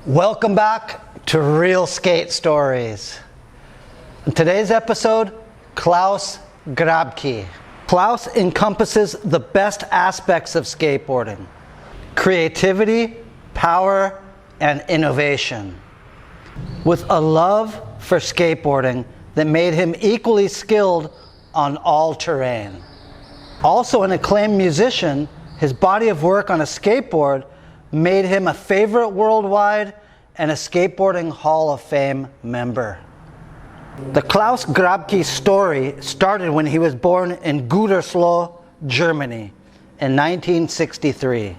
Welcome back to Real Skate Stories. In today's episode, Claus Grabke. Klaus encompasses the best aspects of skateboarding: creativity, power, and innovation. With a love for skateboarding that made him equally skilled on all terrain. Also an acclaimed musician, his body of work on a skateboard made him a favorite worldwide and a Skateboarding Hall of Fame member. The Claus Grabke story started when he was born in Gütersloh, Germany in 1963.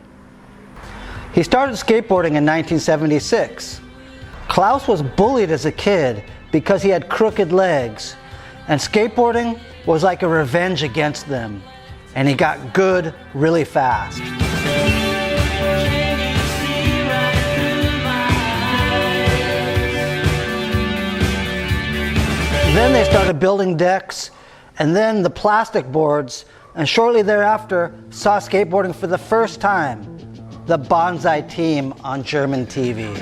He started skateboarding in 1976. Klaus was bullied as a kid because he had crooked legs, and skateboarding was like a revenge against them, and he got good really fast. Then they started building decks, and then the plastic boards, and shortly thereafter saw skateboarding for the first time, the Bonsai Team on German TV.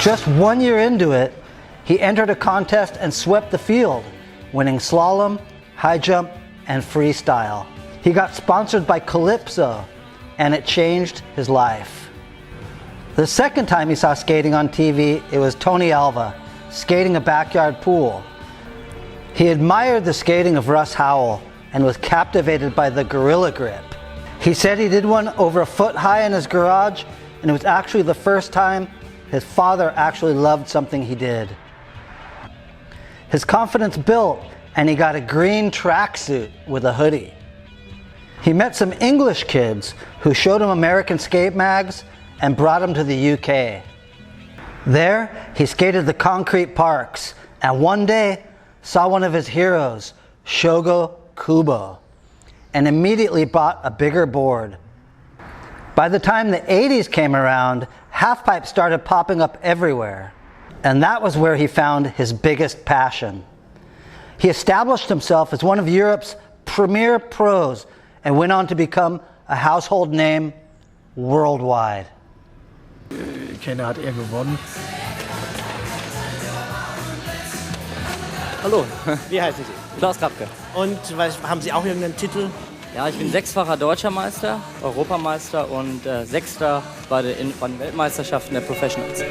Just 1 year into it, he entered a contest and swept the field, winning slalom, high jump, and freestyle. He got sponsored by Calypso, and it changed his life. The second time he saw skating on TV, it was Tony Alva, skating a backyard pool. He admired the skating of Russ Howell and was captivated by the gorilla grip. He said he did one over a foot high in his garage, and it was actually the first time his father actually loved something he did. His confidence built, and he got a green tracksuit with a hoodie. He met some English kids who showed him American skate mags and brought him to the UK. There, he skated the concrete parks, and one day saw one of his heroes, Shogo Kubo, and immediately bought a bigger board. By the time the 80s came around, half-pipes started popping up everywhere, and that was where he found his biggest passion. He established himself as one of Europe's premier pros and went on to become a household name worldwide. Kenner hat er gewonnen. Hallo, Wie heißen Sie? Claus Grabke. Und haben Sie auch irgendeinen Titel? Ja, ich bin sechsfacher Deutscher Meister, Europameister und Sechster bei den Weltmeisterschaften der Professionals.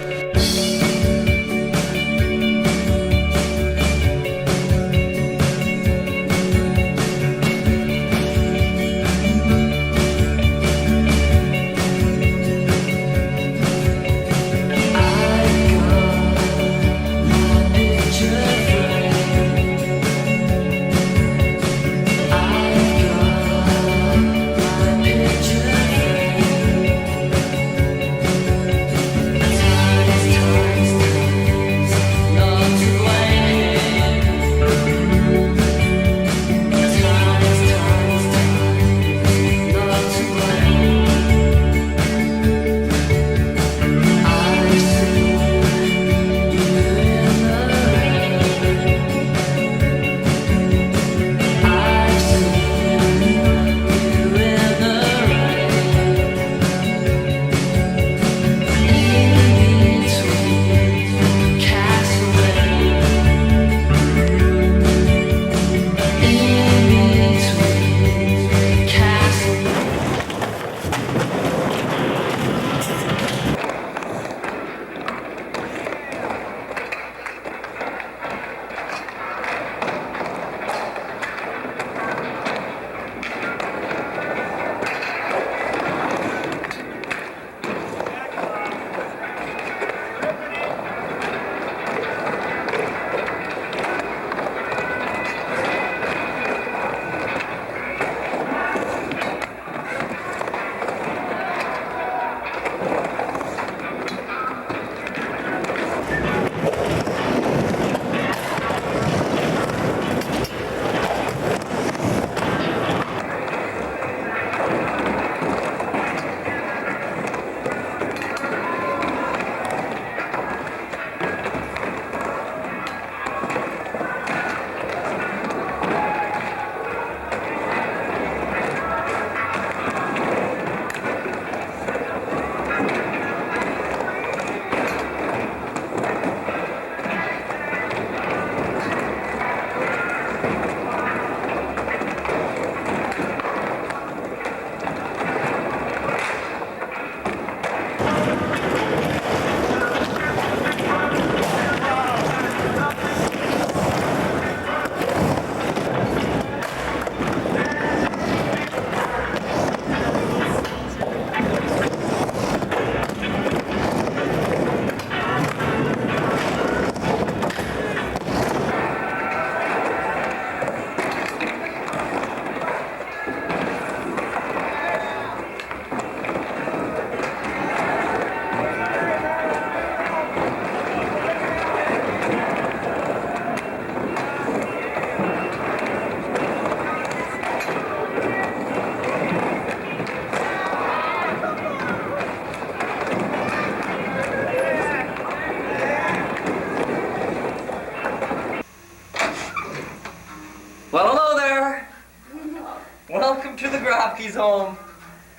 Grabke's home.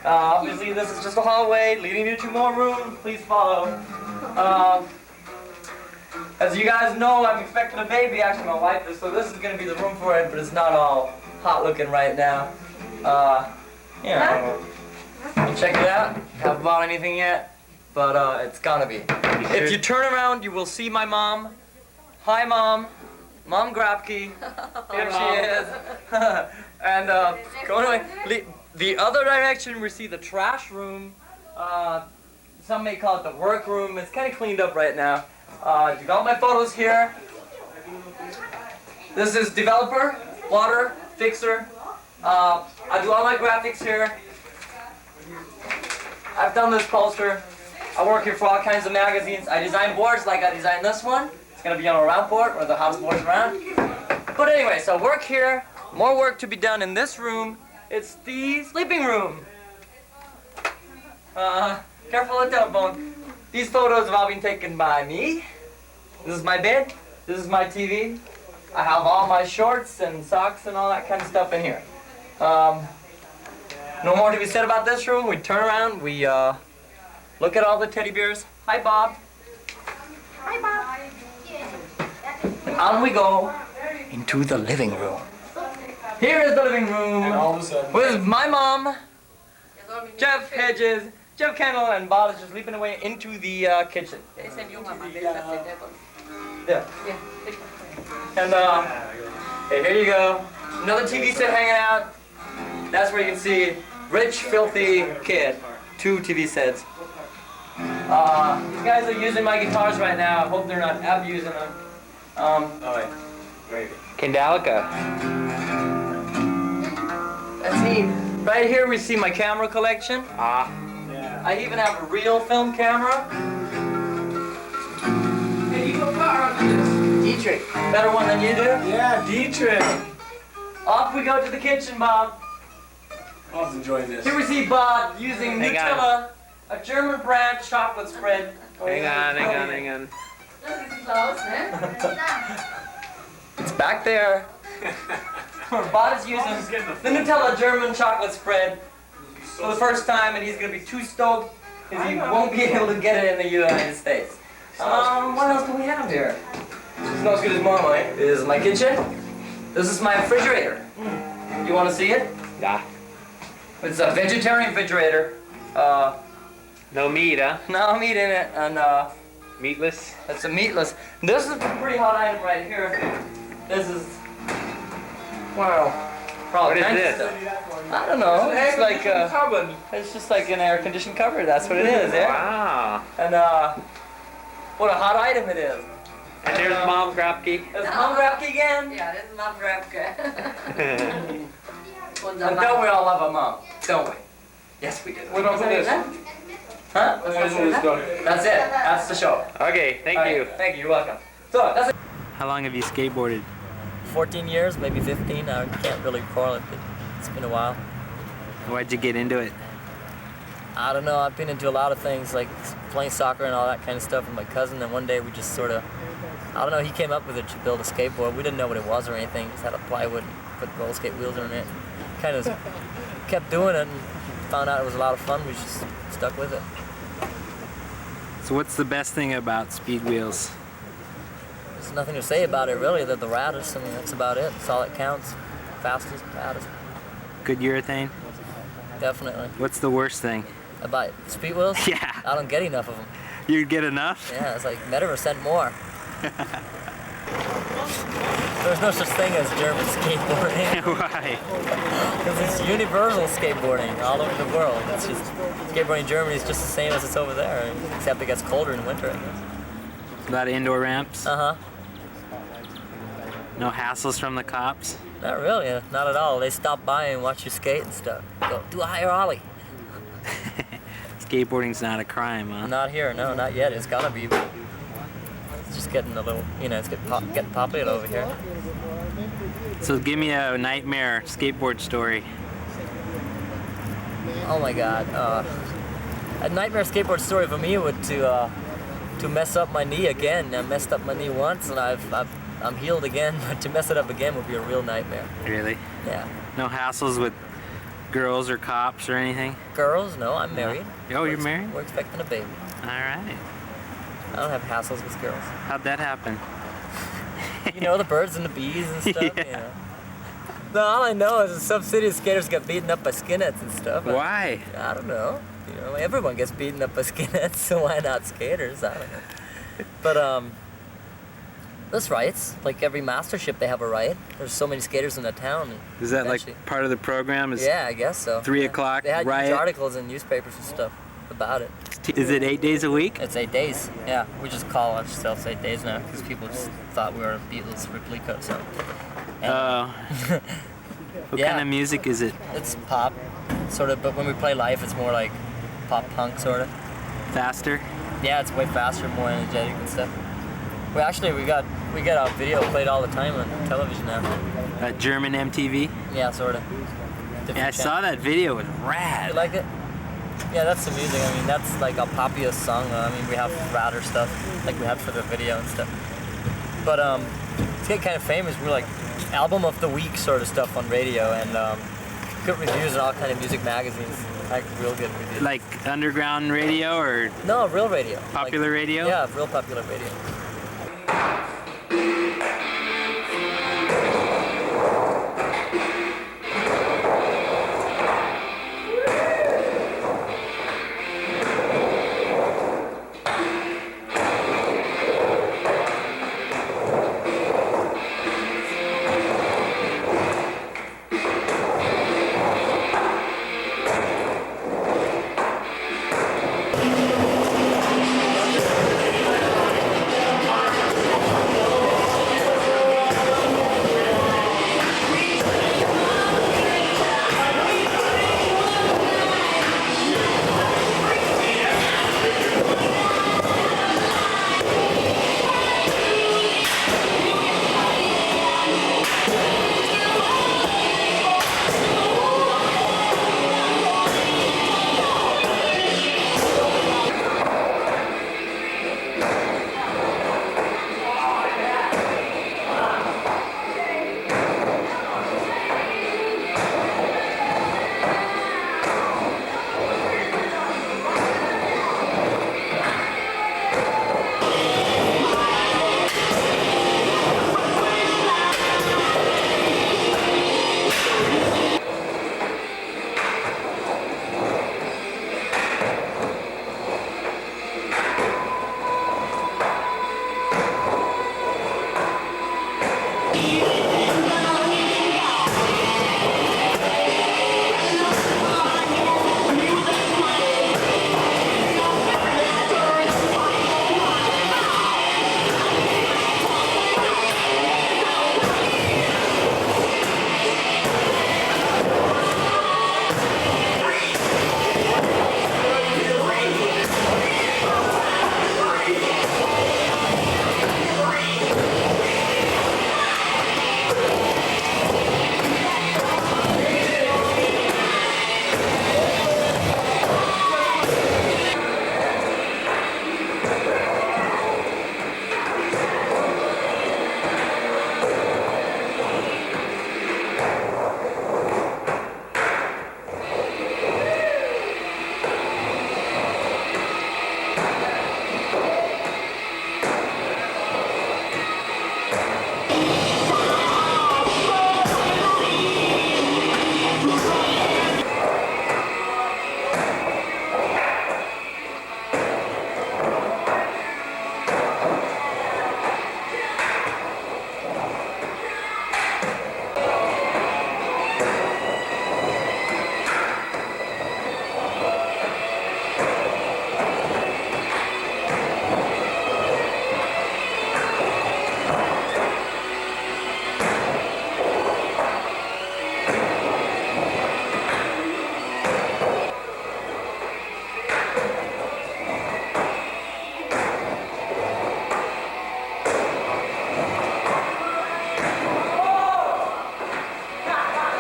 Obviously, this is just a hallway leading you to more rooms. Please follow. As you guys know, I'm expecting a baby. Actually, my wife is, so this is going to be the room for it, but it's not all hot looking right now. You know, check it out. Haven't bought anything yet, but it's gonna be. If you turn around, you will see my mom. Hi, Mom. Mom Grabke. Here she is. And going away. The other direction, we see the trash room. Some may call it the work room. It's kind of cleaned up right now. You got my photos here. This is developer, water, fixer. I do all my graphics here. I've done this poster. I work here for all kinds of magazines. I design boards like I designed this one. It's gonna be on a round board, or the house boards around. But anyway, so work here. More work to be done in this room. It's the sleeping room. Careful of the telephone. These photos have all been taken by me. This is my bed. This is my TV. I have all my shorts and socks and all that kind of stuff in here. No more to be said about this room. We turn around, we look at all the teddy bears. Hi, Bob. Hi, Bob. And on we go into the living room. Here is the living room with my mom, Jeff Hedges, Jeff Kendall, and Bob is just leaping away into the kitchen. There. And hey, here you go. Another TV set hanging out. That's where you can see rich, filthy kid. 2 TV sets. These guys are using my guitars right now. I hope they're not abusing them. Kendalica. That's neat. Right here we see my camera collection. Yeah. I even have a real film camera. Hey, you go far on this. Dietrich. Better one than you do? Yeah, Dietrich. Off we go to the kitchen, Bob. I was enjoying this. Here we see Bob using Nutella, a German brand chocolate spread. Hang on. It's back there. Bob is using the Nutella German chocolate spread for the first time, and he's going to be too stoked because he won't be able to get it in the United States. What else do we have here? It's not as good as mine, right? This is my kitchen. This is my refrigerator. You want to see it? Yeah. It's a vegetarian refrigerator. No meat, huh? No meat in it, and Meatless? it's a meatless. This is a pretty hot item right here. This is, wow, probably What is this? stuff. I don't know. It's like it's just like an air-conditioned cupboard. That's what it is. Yeah. Wow. And what a hot item it is. And there's Mom Grabke. There's Mom Grabke again. Ja, dit is Mom Grabke. And don't we all love our mom? Don't we? Yes, we do. What else is this? Huh? That's it. That's the show. Okay, thank All right, you. Thank you. You're welcome. So that's it. How long have you skateboarded? 14 years, maybe 15. I can't really recall it, but it's been a while. Why'd you get into it? I don't know. I've been into a lot of things, like playing soccer and all that kind of stuff with my cousin. And one day we just sort of, I don't know, he came up with it to build a skateboard. We didn't know what it was or anything. Just had a plywood and put roller skate wheels on it. Kind of kept doing it and found out it was a lot of fun. We just stuck with it. So what's the best thing about speed wheels? There's nothing to say about it really. They're the raddest. I mean, that's about it. That's all that counts. Fastest, baddest. Good urethane? Definitely. What's the worst thing? About speed wheels? Yeah. I don't get enough of them. You get enough? Yeah, it's like never sent more. There's no such thing as German skateboarding. Why? Because it's universal skateboarding all over the world. It's just skateboarding in Germany is just the same as it's over there, except it gets colder in winter. A lot of indoor ramps? Uh-huh. No hassles from the cops? Not really, not at all. They stop by and watch you skate and stuff. Go, do a higher ollie. Skateboarding's not a crime, huh? Not here, no, not yet. It's gotta be. But it's just getting a little, you know, it's getting popular over here. So give me a nightmare skateboard story. Oh my God. A nightmare skateboard story for me would to mess up my knee again. I messed up my knee once and I'm healed again, but to mess it up again would be a real nightmare. Really? Yeah. No hassles with girls or cops or anything? Girls? No, I'm married. Oh, you're married? We're expecting a baby. All right. I don't have hassles with girls. How'd that happen? You know, the birds and the bees and stuff, Yeah. you know. No, all I know is in some cities skaters get beaten up by skinheads and stuff. Why? I don't know. You know, everyone gets beaten up by skinheads, so why not skaters? I don't know. But there's riots. Like every mastership, they have a riot. There's so many skaters in the town. And Is that eventually- like part of the program? Is Yeah, I guess so. 3 Yeah. o'clock They had riot? huge articles in newspapers and stuff about it. Is it 8 days a week? It's 8 days. Yeah, we just call ourselves 8 days now because people just thought we were a Beatles replica. So. And What Yeah. kind of music is it? it's pop, sort of. But when we play live, it's more like pop punk, sort of. Faster? Yeah, it's way faster, more energetic and stuff. We get our video played all the time on television now. German MTV? Yeah, sort of. Yeah, I saw that video. It was rad. You like it? Yeah, that's the music. I mean, that's like a popular song. I mean, we have radder stuff like we had for the video and stuff. But to get kind of famous, we're like album of the week sort of stuff on radio and good reviews in all kind of music magazines. Like real good reviews. Like underground radio or No, real radio. popular radio? Yeah, real popular radio.